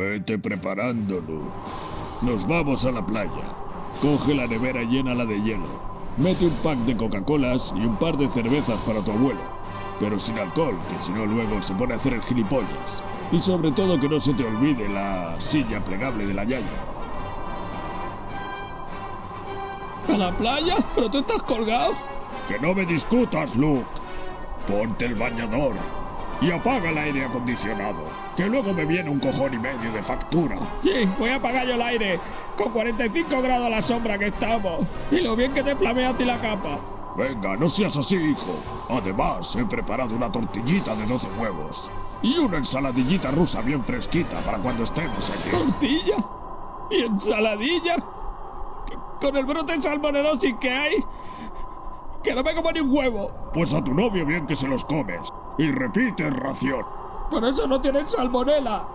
Vete preparándolo. Nos vamos a la playa. Coge la nevera y llénala de hielo. Mete un pack de Coca-Colas y un par de cervezas para tu abuelo. Pero sin alcohol, que si no luego se pone a hacer el gilipollas. Y sobre todo que no se te olvide la silla plegable de la yaya. ¿A la playa? ¿Pero tú estás colgado? Que no me discutas, Luke. Ponte el bañador y apaga el aire acondicionado, que luego me viene un cojón y medio de factura. Sí, voy a apagar yo el aire. Con 45 grados a la sombra que estamos. Y lo bien que te flamea a ti la capa. Venga, no seas así, hijo. Además, he preparado una tortillita de 12 huevos. Y una ensaladillita rusa bien fresquita para cuando estemos aquí. ¿Tortilla? ¿Y ensaladilla? ¿Con el brote de salmonelosis que hay? ¡Que no me como ni un huevo! Pues a tu novio bien que se los comes. Y repite ración. ¡Por eso no tienen salmonela!